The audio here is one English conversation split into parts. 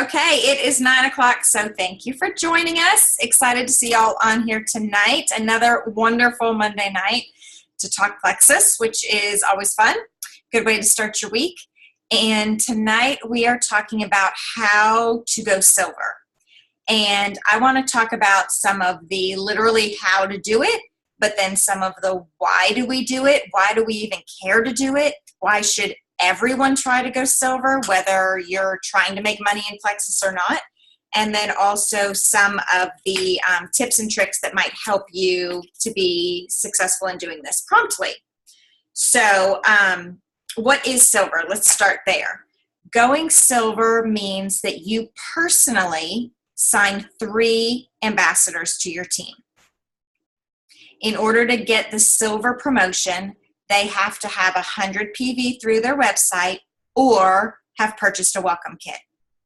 Okay, it is 9 o'clock, so thank you for joining us. Excited to see y'all on here tonight. Another wonderful Monday night to talk Plexus, which is always fun. Good way to start your week. And tonight we are talking about how to go silver. And I want to talk about some of the literally how to do it, but then some of the why do we do it? Why do we even care to do it? Why should everyone try to go silver, whether you're trying to make money in Plexus or not? And then also some of the tips and tricks that might help you to be successful in doing this promptly. So what is silver? Let's start there. Going silver means that you personally sign 3 ambassadors to your team. In order to get the silver promotion, they have to have 100 PV through their website or have purchased a welcome kit,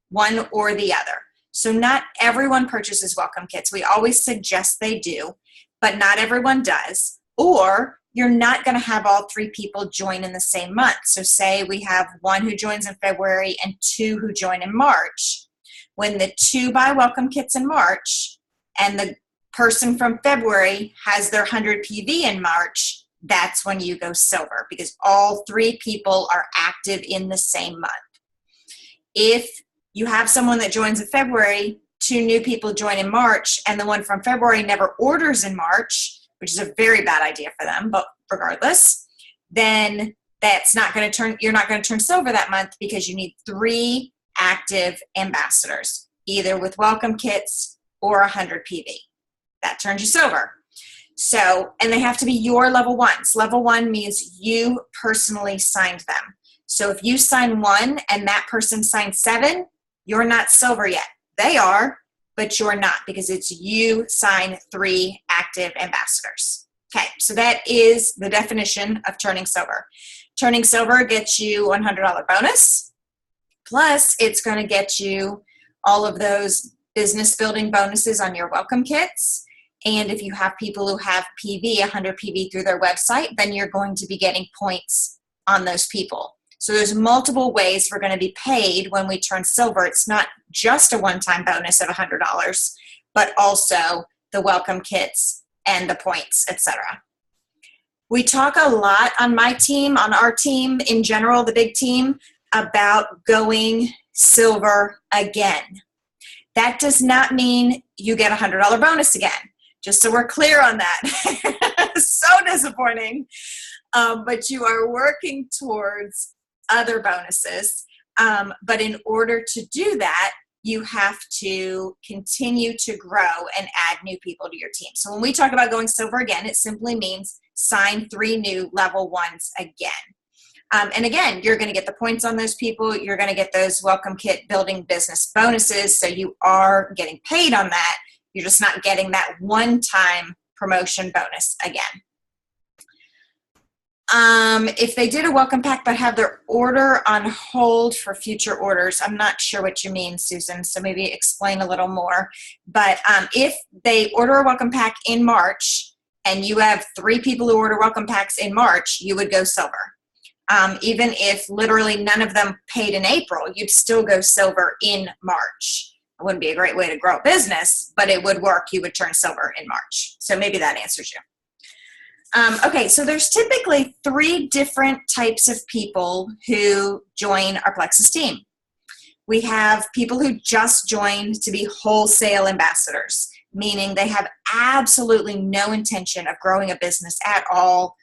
one or the other. So not everyone purchases welcome kits. We always suggest they do, but not everyone does. Or you're not going to have all 3 people join in the same month. So say we have 1 who joins in February and 2 who join in March. When the 2 buy welcome kits in March and the person from February has their 100 PV in March, that's when you go silver, because all 3 people are active in the same month. If you have someone that joins in February, 2 new people join in March, and the one from February never orders in March, which is a very bad idea for them, but regardless, then that's not going to turn, you're not going to turn silver that month, because you need 3 active ambassadors, either with welcome kits or 100 PV. That turns you silver. So, and they have to be your level 1s. Level 1 means you personally signed them. So if you sign 1 and that person signed 7, you're not silver yet. They are, but you're not, because it's you sign 3 active ambassadors. Okay, so that is the definition of turning silver. Turning silver gets you a $100 bonus, plus it's going to get you all of those business building bonuses on your welcome kits. And if you have people who have PV, 100 PV through their website, then you're going to be getting points on those people. So there's multiple ways we're going to be paid when we turn silver. It's not just a one-time bonus of $100, but also the welcome kits and the points, etc. We talk a lot on my team, on our team in general, the big team, about going silver again. That does not mean you get a $100 bonus again. Just so we're clear on that. So disappointing. But you are working towards other bonuses. But in order to do that, you have to continue to grow and add new people to your team. So when we talk about going silver again, it simply means sign 3 new level 1s again. And again, you're going to get the points on those people. You're going to get those welcome kit building business bonuses. So you are getting paid on that. You're just not getting that one-time promotion bonus again. If they did a welcome pack but have their order on hold for future orders, I'm not sure what you mean, Susan, so maybe explain a little more. But if they order a welcome pack in March and you have 3 people who order welcome packs in March, you would go silver. Even if literally none of them paid in April, you'd still go silver in March. It wouldn't be a great way to grow a business, but it would work. You would turn silver in March. So maybe that answers you. Okay, so there's typically 3 different types of people who join our Plexus team. We have people who just joined to be wholesale ambassadors, meaning they have absolutely no intention of growing a business at all,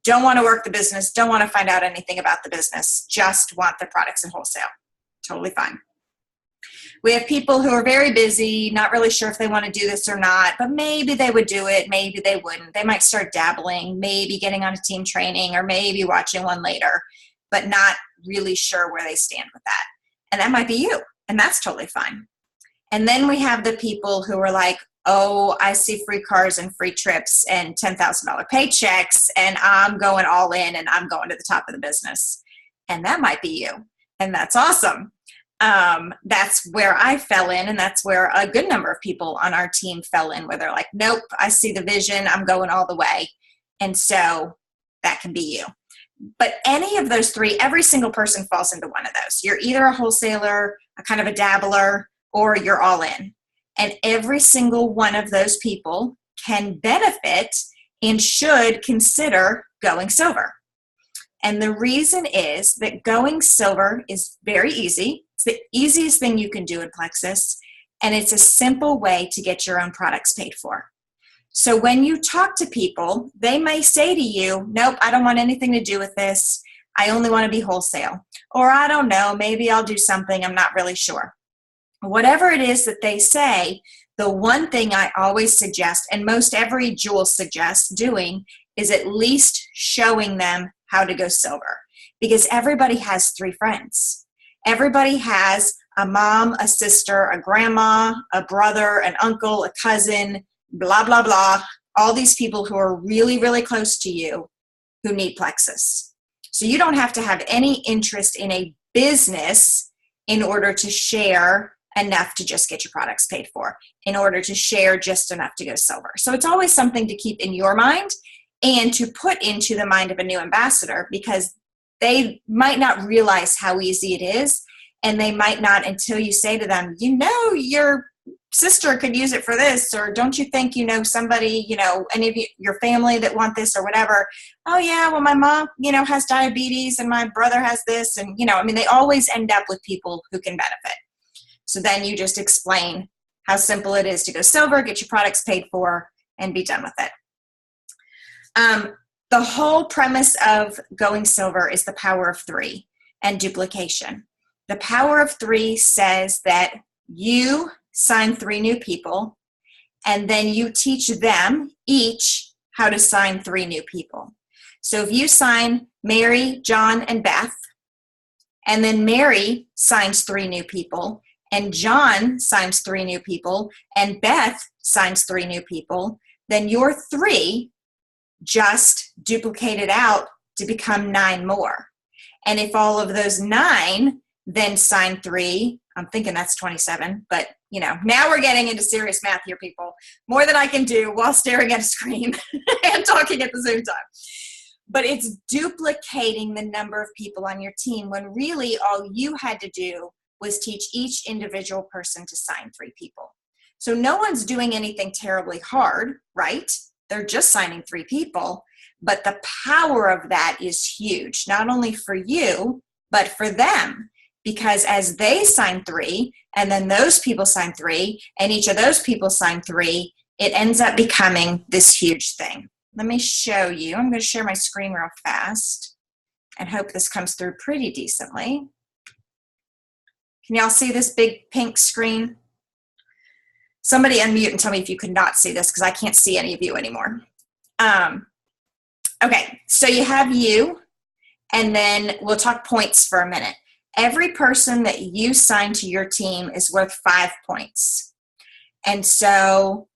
don't want to work the business, don't want to find out anything about the business, just want the products in wholesale. Totally fine. We have people who are very busy, not really sure if they want to do this or not, but maybe they would do it, maybe they wouldn't. They might start dabbling, maybe getting on a team training, or maybe watching one later, but not really sure where they stand with that. And that might be you, and that's totally fine. And then we have the people who are like, oh, I see free cars and free trips and $10,000 paychecks, and I'm going all in, and I'm going to the top of the business. And that might be you, and that's awesome. That's where I fell in, and that's where a good number of people on our team fell in, where they're like, nope, I see the vision, I'm going all the way. And so that can be you. But any of those 3, every single person falls into one of those. You're either a wholesaler, a kind of a dabbler, or you're all in. And every single one of those people can benefit and should consider going silver. And the reason is that going silver is very easy. It's the easiest thing you can do in Plexus, and it's a simple way to get your own products paid for. So when you talk to people, they may say to you, nope, I don't want anything to do with this. I only want to be wholesale. Or I don't know, maybe I'll do something, I'm not really sure. Whatever it is that they say, the one thing I always suggest, and most every jewel suggests doing, is at least showing them how to go silver. Because everybody has 3 friends. Everybody has a mom, a sister, a grandma, a brother, an uncle, a cousin, blah, blah, blah. All these people who are really, really close to you who need Plexus. So you don't have to have any interest in a business in order to share enough to just get your products paid for, in order to share just enough to go silver. So it's always something to keep in your mind and to put into the mind of a new ambassador, because they might not realize how easy it is, and they might not until you say to them, you know, your sister could use it for this, or don't you think you know somebody, you know, any of you, your family that want this or whatever. Oh yeah, well my mom, you know, has diabetes and my brother has this, and you know, I mean, they always end up with people who can benefit. So then you just explain how simple it is to go silver, get your products paid for, and be done with it. The whole premise of going silver is the power of 3 and duplication. The power of 3 says that you sign 3 new people, and then you teach them each how to sign 3 new people. So if you sign Mary, John, and Beth, and then Mary signs 3 new people, and John signs 3 new people, and Beth signs 3 new people, then your 3 just duplicated out to become 9 more. And if all of those 9 then sign 3, I'm thinking that's 27, but you know, now we're getting into serious math here, people. More than I can do while staring at a screen and talking at the same time. But it's duplicating the number of people on your team when really all you had to do was teach each individual person to sign 3 people. So no one's doing anything terribly hard, right? They're just signing 3 people, but the power of that is huge, not only for you, but for them. Because as they sign 3, and then those people sign 3, and each of those people sign 3, it ends up becoming this huge thing. Let me show you. I'm going to share my screen real fast and hope this comes through pretty decently. Can y'all see this big pink screen? Somebody unmute and tell me if you could not see this, because I can't see any of you anymore. Okay, so you have you, and then we'll talk points for a minute. Every person that you sign to your team is worth 5 points. And so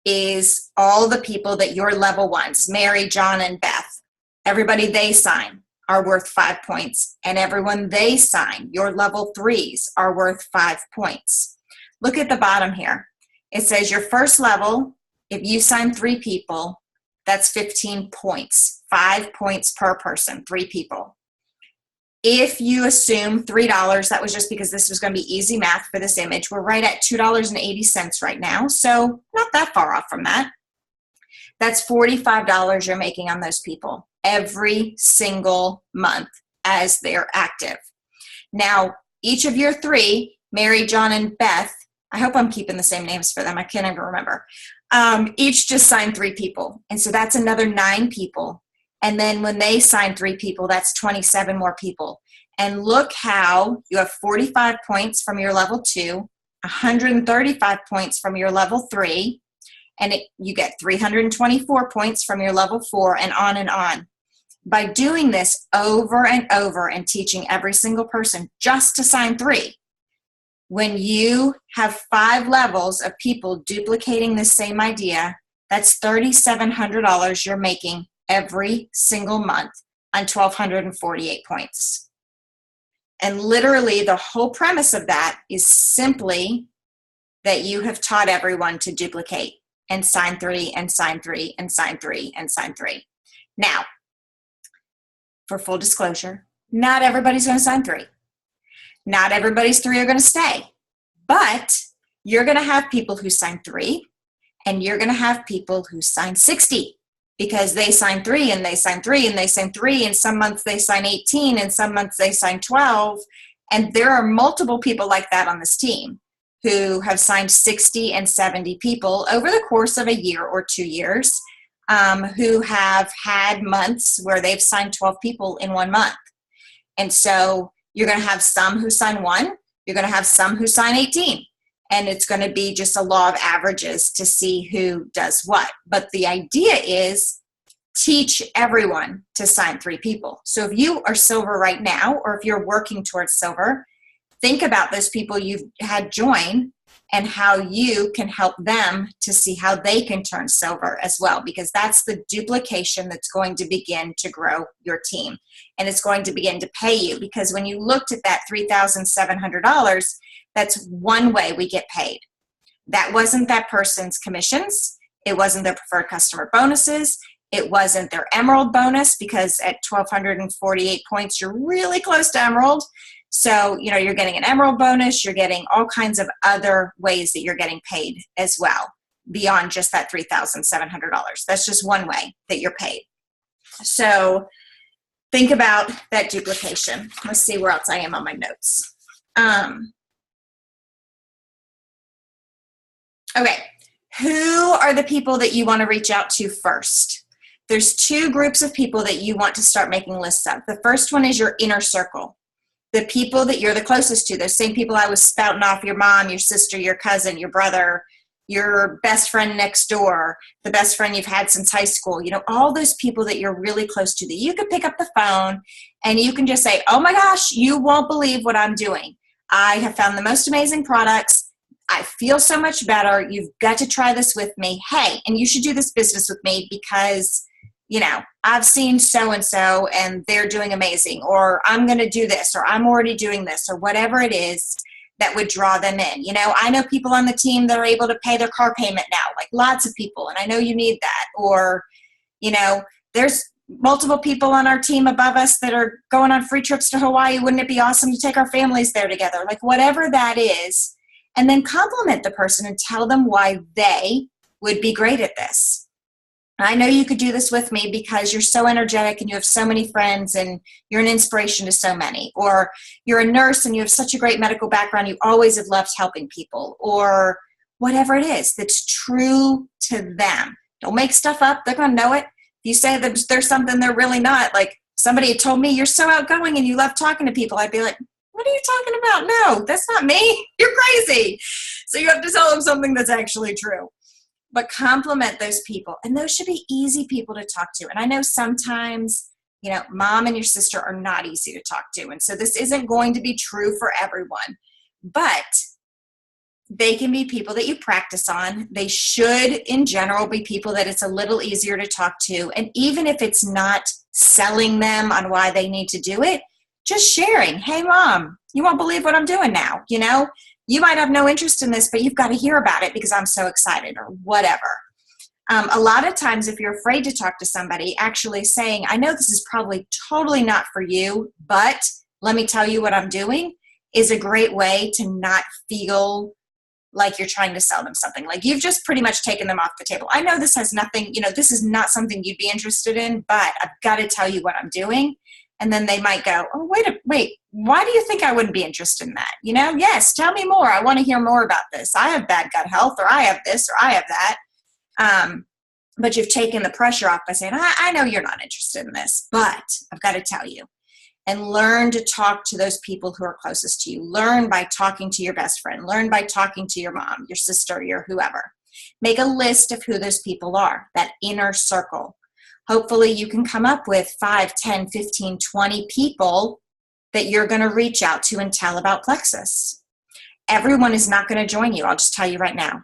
is all the people that your level ones, Mary, John, and Beth, everybody they sign are worth 5 points. And everyone they sign, your level 3s, are worth 5 points. Look at the bottom here. It says your first level, if you sign 3 people, that's 15 points. 5 points per person, 3 people. If you assume $3, that was just because this was going to be easy math for this image. We're right at $2.80 right now, so not that far off from that. That's $45 you're making on those people every single month as they're active. Now, each of your 3, Mary, John, and Beth, I hope I'm keeping the same names for them. I can't even remember. Each just signed 3 people, and so that's another 9 people. And then when they sign 3 people, that's 27 more people. And look how you have 45 points from your level 2, 135 points from your level 3, and you get 324 points from your level 4, and on and on. By doing this over and over and teaching every single person just to sign 3, when you have 5 levels of people duplicating the same idea, that's $3,700 you're making every single month on 1,248 points. And literally the whole premise of that is simply that you have taught everyone to duplicate and sign 3 and sign 3 and sign 3 and sign 3. Now, for full disclosure, not everybody's going to sign 3. Not everybody's 3 are going to stay, but you're going to have people who sign 3, and you're going to have people who sign 60 because they sign 3 and they sign 3 and they sign 3, and some months they sign 18 and some months they sign 12. And there are multiple people like that on this team who have signed 60 and 70 people over the course of a year or 2 years, who have had months where they've signed 12 people in 1 month. And so you're going to have some who sign 1, you're going to have some who sign 18. And it's going to be just a law of averages to see who does what. But the idea is teach everyone to sign 3 people. So if you are silver right now, or if you're working towards silver, think about those people you've had join and how you can help them to see how they can turn silver as well, because that's the duplication that's going to begin to grow your team. And it's going to begin to pay you, because when you looked at that $3,700, that's one way we get paid. That wasn't that person's commissions. It wasn't their preferred customer bonuses. It wasn't their Emerald bonus, because at 1,248 points, you're really close to Emerald. So, you're getting an Emerald bonus. You're getting all kinds of other ways that you're getting paid as well, beyond just that $3,700. That's just one way that you're paid. So think about that duplication. Let's see where else I am on my notes. Okay, who are the people that you want to reach out to first? There's 2 groups of people that you want to start making lists of. The first one is your inner circle, the people that you're the closest to, those same people I was spouting off: your mom, your sister, your cousin, your brother, your best friend next door, the best friend you've had since high school. All those people that you're really close to, that you could pick up the phone and you can just say, oh my gosh, you won't believe what I'm doing. I have found the most amazing products. I feel so much better. You've got to try this with me. Hey, and you should do this business with me because, I've seen so-and-so and they're doing amazing, or I'm going to do this, or I'm already doing this, or whatever it is that would draw them in. I know people on the team that are able to pay their car payment now, like lots of people, and I know you need that. Or, there's multiple people on our team above us that are going on free trips to Hawaii. Wouldn't it be awesome to take our families there together? Like whatever that is. And then compliment the person and tell them why they would be great at this. I know you could do this with me because you're so energetic and you have so many friends and you're an inspiration to so many. Or you're a nurse and you have such a great medical background. You always have loved helping people, or whatever it is that's true to them. Don't make stuff up. They're going to know it. If you say that there's something they're really not, like somebody had told me you're so outgoing and you love talking to people, I'd be like, what are you talking about? No, that's not me. You're crazy. So you have to tell them something that's actually true. But compliment those people. And those should be easy people to talk to. And I know sometimes, mom and your sister are not easy to talk to. And so this isn't going to be true for everyone. But they can be people that you practice on. They should, in general, be people that it's a little easier to talk to. And even if it's not selling them on why they need to do it, just sharing. Hey, mom, you won't believe what I'm doing now. You might have no interest in this, but you've got to hear about it because I'm so excited, or whatever. A lot of times, if you're afraid to talk to somebody, actually saying, I know this is probably totally not for you, but let me tell you what I'm doing, is a great way to not feel like you're trying to sell them something. Like you've just pretty much taken them off the table. I know this has nothing, this is not something you'd be interested in, but I've got to tell you what I'm doing. And then they might go, oh, wait, why do you think I wouldn't be interested in that? Yes, tell me more. I want to hear more about this. I have bad gut health, or I have this, or I have that. But you've taken the pressure off by saying, I know you're not interested in this, but I've got to tell you. And learn to talk to those people who are closest to you. Learn by talking to your best friend. Learn by talking to your mom, your sister, your whoever. Make a list of who those people are, that inner circle. Hopefully you can come up with 5, 10, 15, 20 people that you're going to reach out to and tell about Plexus. Everyone is not going to join you. I'll just tell you right now.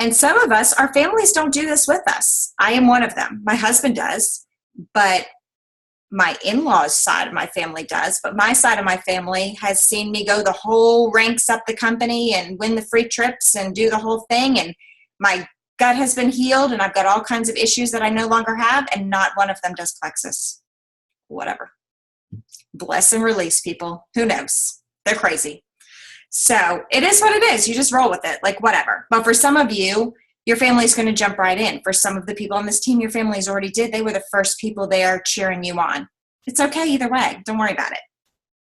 And some of us, our families don't do this with us. I am one of them. My husband does, but my in-laws side of my family does. But my side of my family has seen me go the whole ranks up the company and win the free trips and do the whole thing. And my gut has been healed and I've got all kinds of issues that I no longer have, and not one of them does Plexus. Whatever. Bless and release, people. Who knows? They're crazy. So it is what it is. You just roll with it, like whatever. But for some of you, your family's going to jump right in. For some of the people on this team, your families already did. They were the first people there cheering you on. It's okay either way. Don't worry about it.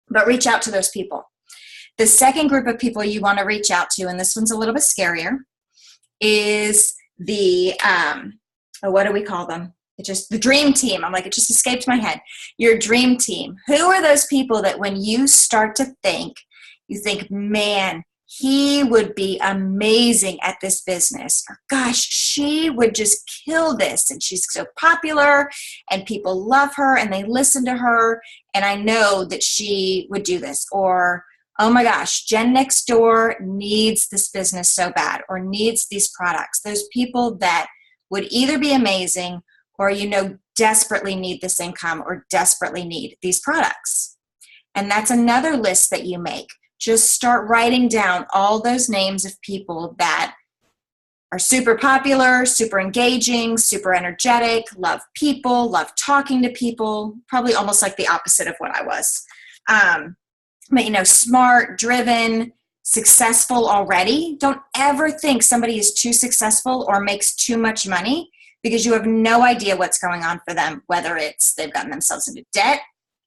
But reach out to those people. The second group of people you want to reach out to, and this one's a little bit scarier, is the, what do we call them? The dream team. I'm like, it just escaped my head. Your dream team. Who are those people that when you start to think, you think, man, he would be amazing at this business. Or gosh, she would just kill this. And she's so popular and people love her and they listen to her. And I know that she would do this. Or, oh my gosh, Jen next door needs this business so bad or needs these products. Those people that would either be amazing or, desperately need this income or desperately need these products. And that's another list that you make. Just start writing down all those names of people that are super popular, super engaging, super energetic, love people, love talking to people, probably almost like the opposite of what I was. But, smart, driven, successful already. Don't ever think somebody is too successful or makes too much money because you have no idea what's going on for them, whether it's they've gotten themselves into debt,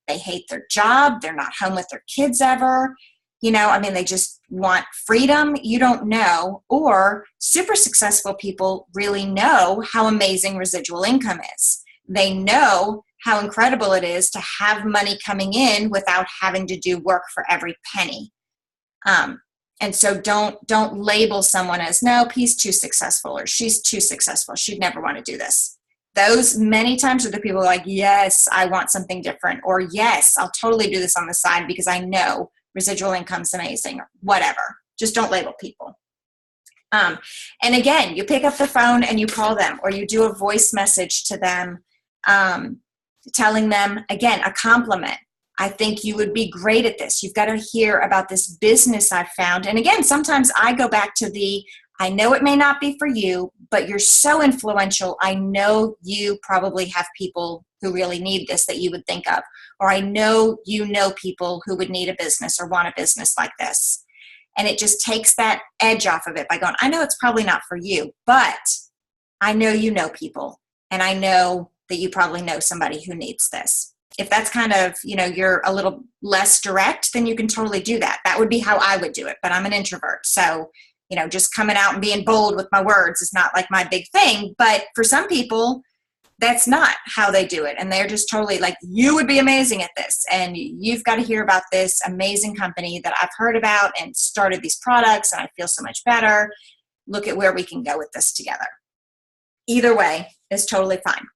they hate their job, they're not home with their kids ever. They just want freedom. You don't know. Or super successful people really know how amazing residual income is. They know how incredible it is to have money coming in without having to do work for every penny. And so don't label someone as, no, he's too successful or she's too successful. She'd never want to do this. Those many times are the people like, yes, I want something different. Or yes, I'll totally do this on the side because I know residual income's amazing or whatever. Just don't label people. And again, you pick up the phone and you call them or you do a voice message to them, telling them, again, a compliment. I think you would be great at this. You've got to hear about this business I've found. And again, sometimes I go back to I know it may not be for you, but you're so influential. I know you probably have people who really need this that you would think of. Or I know people who would need a business or want a business like this. And it just takes that edge off of it by going, I know it's probably not for you, but I know you know people. And I know that you probably know somebody who needs this. If that's kind of, you're a little less direct, then you can totally do that. That would be how I would do it. But I'm an introvert. So, just coming out and being bold with my words is not like my big thing. But for some people, that's not how they do it. And they're just totally like, you would be amazing at this. And you've got to hear about this amazing company that I've heard about and started these products. And I feel so much better. Look at where we can go with this together. Either way is totally fine.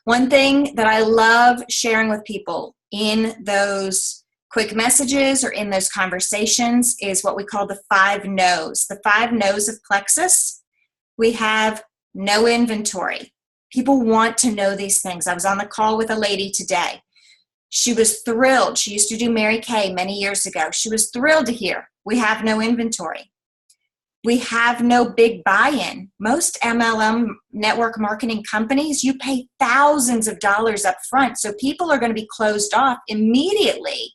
One thing that I love sharing with people in those quick messages or in those conversations is what we call the 5 no's. The 5 no's of Plexus. We have no inventory. People want to know these things. I was on the call with a lady today. She was thrilled. She used to do Mary Kay many years ago. She was thrilled to hear we have no inventory. We have no big buy-in. Most MLM network marketing companies, you pay thousands of dollars up front. So people are going to be closed off immediately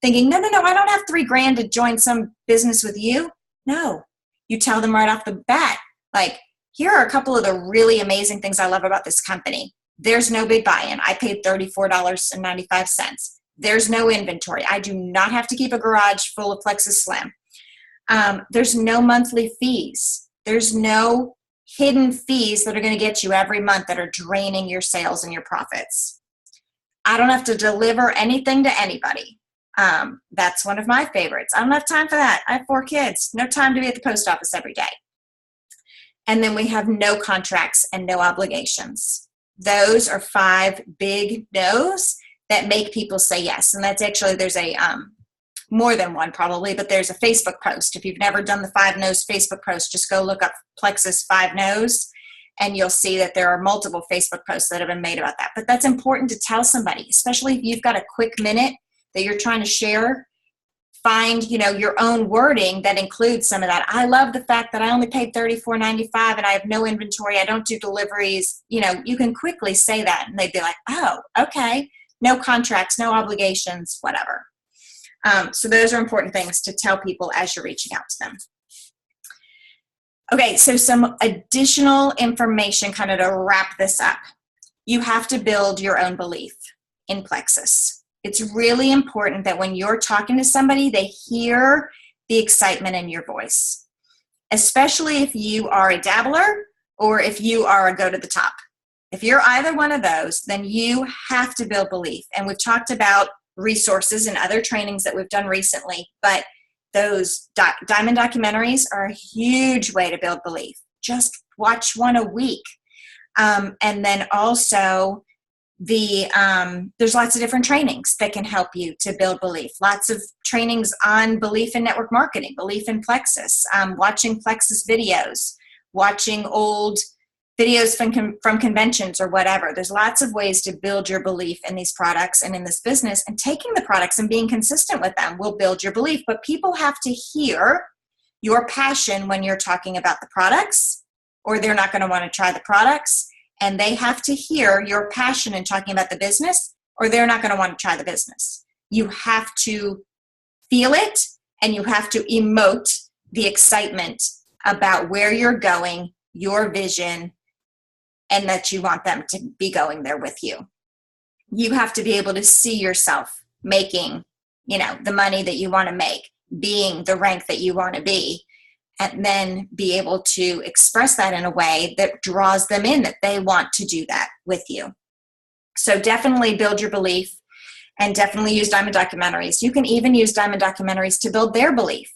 thinking, no, I don't have $3,000 to join some business with you. No, you tell them right off the bat, like, here are a couple of the really amazing things I love about this company. There's no big buy-in. I paid $34.95. There's no inventory. I do not have to keep a garage full of Plexus Slim. There's no monthly fees. There's no hidden fees that are going to get you every month that are draining your sales and your profits. I don't have to deliver anything to anybody. That's one of my favorites. I don't have time for that. I have 4 kids. No time to be at the post office every day. And then we have no contracts and no obligations. Those are 5 big no's that make people say yes. And that's actually, there's a more than one probably, but there's a Facebook post. If you've never done the 5 no's Facebook post, just go look up Plexus 5 no's and you'll see that there are multiple Facebook posts that have been made about that. But that's important to tell somebody, especially if you've got a quick minute that you're trying to share. Find, your own wording that includes some of that. I love the fact that I only paid $34.95 and I have no inventory. I don't do deliveries. You can quickly say that and they'd be like, oh, okay. No contracts, no obligations, whatever. So those are important things to tell people as you're reaching out to them. Okay, so some additional information kind of to wrap this up. You have to build your own belief in Plexus. It's really important that when you're talking to somebody, they hear the excitement in your voice, especially if you are a dabbler or if you are a go to the top. If you're either one of those, then you have to build belief. And we've talked about resources and other trainings that we've done recently, but those diamond documentaries are a huge way to build belief. Just watch one a week. And then also there's lots of different trainings that can help you to build belief. Lots of trainings on belief in network marketing, belief in Plexus, watching Plexus videos, watching old videos from conventions or whatever. There's lots of ways to build your belief in these products and in this business, and taking the products and being consistent with them will build your belief. But people have to hear your passion when you're talking about the products, or they're not going to want to try the products. And they have to hear your passion in talking about the business, or they're not going to want to try the business. You have to feel it, and you have to emote the excitement about where you're going, your vision, and that you want them to be going there with you. You have to be able to see yourself making, the money that you want to make, being the rank that you want to be, and then be able to express that in a way that draws them in, that they want to do that with you. So definitely build your belief, and definitely use diamond documentaries. You can even use diamond documentaries to build their belief.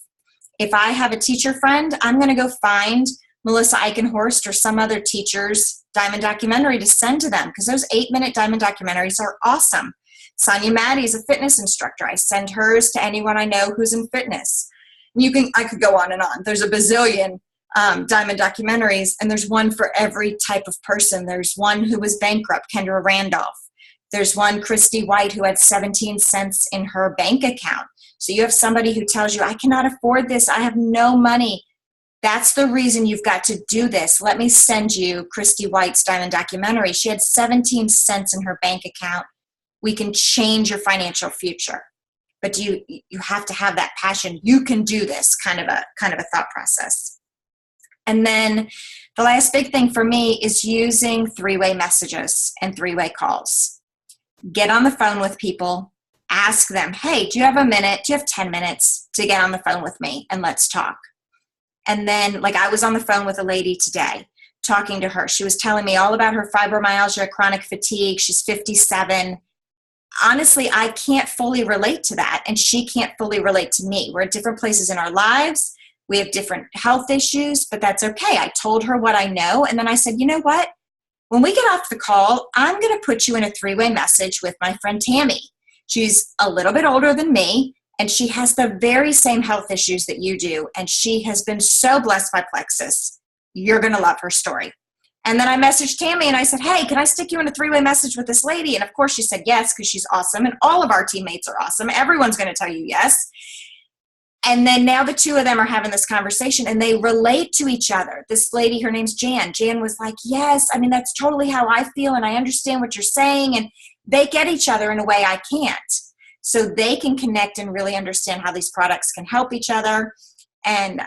If I have a teacher friend, I'm going to go find Melissa Eichenhorst or some other teacher's diamond documentary to send to them, because those 8-minute diamond documentaries are awesome. Sonia Maddie is a fitness instructor. I send hers to anyone I know who's in fitness. I could go on and on. There's a bazillion diamond documentaries, and there's one for every type of person. There's one who was bankrupt, Kendra Randolph. There's one, Christy White, who had 17 cents in her bank account. So you have somebody who tells you, I cannot afford this. I have no money. That's the reason you've got to do this. Let me send you Christy White's diamond documentary. She had 17 cents in her bank account. We can change your financial future. But you have to have that passion. You can do this kind of a thought process. And then the last big thing for me is using 3-way messages and 3-way calls. Get on the phone with people. Ask them, hey, do you have a minute? Do you have 10 minutes to get on the phone with me and let's talk? And then, I was on the phone with a lady today, talking to her. She was telling me all about her fibromyalgia, chronic fatigue. She's 57. Honestly, I can't fully relate to that, and she can't fully relate to me. We're at different places in our lives. We have different health issues, but that's okay. I told her what I know, and then I said, you know what? When we get off the call, I'm going to put you in a 3-way message with my friend Tammy. She's a little bit older than me, and she has the very same health issues that you do, and she has been so blessed by Plexus. You're going to love her story. And then I messaged Tammy and I said, hey, can I stick you in a 3-way message with this lady? And of course she said yes, because she's awesome, and all of our teammates are awesome. Everyone's going to tell you yes. And then now the two of them are having this conversation, and they relate to each other. This lady, her name's Jan. Jan was like, yes, that's totally how I feel, and I understand what you're saying. And they get each other in a way I can't. So they can connect and really understand how these products can help each other. And,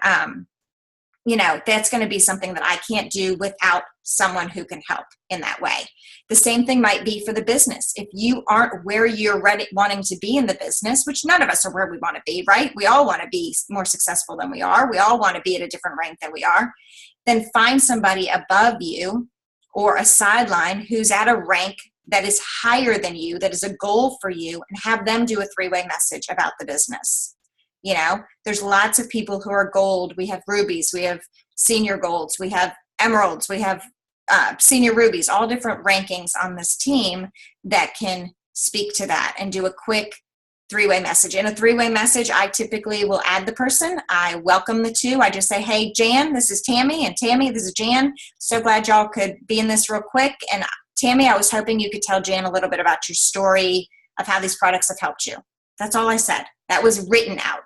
that's going to be something that I can't do without someone who can help in that way. The same thing might be for the business. If you aren't where you're wanting to be in the business, which none of us are where we want to be, right? We all want to be more successful than we are. We all want to be at a different rank than we are. Then find somebody above you or a sideline who's at a rank that is higher than you, that is a goal for you, and have them do a 3-way message about the business. There's lots of people who are gold. We have rubies, we have senior golds, we have emeralds, we have senior rubies, all different rankings on this team that can speak to that and do a quick 3-way message. In a 3-way message, I typically will add the person. I welcome the two. I just say, hey, Jan, this is Tammy, and Tammy, this is Jan. So glad y'all could be in this real quick. And Tammy, I was hoping you could tell Jan a little bit about your story of how these products have helped you. That's all I said. That was written out.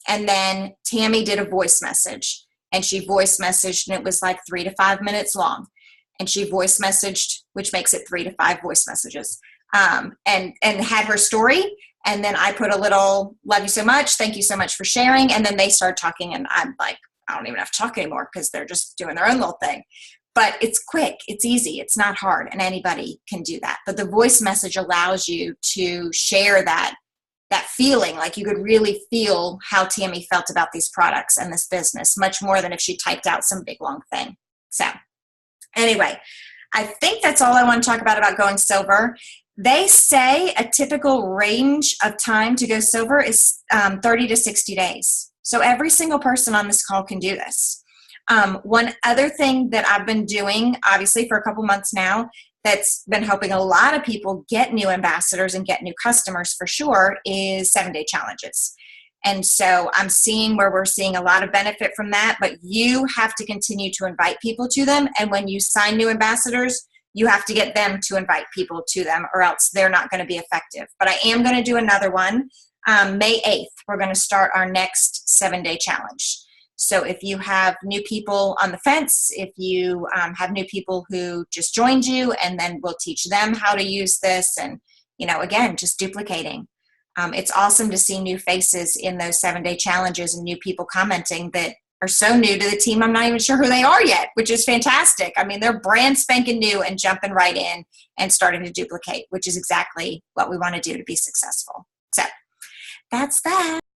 And then Tammy did a voice message, and she voice messaged, and it was 3 to 5 minutes long. And she voice messaged, which makes it 3 to 5 voice messages, and had her story. And then I put a little, love you so much, thank you so much for sharing. And then they start talking, and I'm like, I don't even have to talk anymore because they're just doing their own little thing. But it's quick, it's easy, it's not hard, and anybody can do that. But the voice message allows you to share that feeling, like you could really feel how Tammy felt about these products and this business, much more than if she typed out some big long thing. So anyway, I think that's all I want to talk about going silver. They say a typical range of time to go silver is 30 to 60 days. So every single person on this call can do this. One other thing that I've been doing, obviously for a couple months now, that's been helping a lot of people get new ambassadors and get new customers for sure, is 7-day challenges. And so I'm seeing where we're seeing a lot of benefit from that, but you have to continue to invite people to them. And when you sign new ambassadors, you have to get them to invite people to them, or else they're not going to be effective. But I am going to do another one. May 8th, we're going to start our next 7-day challenge. So if you have new people on the fence, if you have new people who just joined you, and then we'll teach them how to use this, and, again, just duplicating. It's awesome to see new faces in those 7-day challenges and new people commenting that are so new to the team, I'm not even sure who they are yet, which is fantastic. I mean, they're brand spanking new and jumping right in and starting to duplicate, which is exactly what we want to do to be successful. So that's that.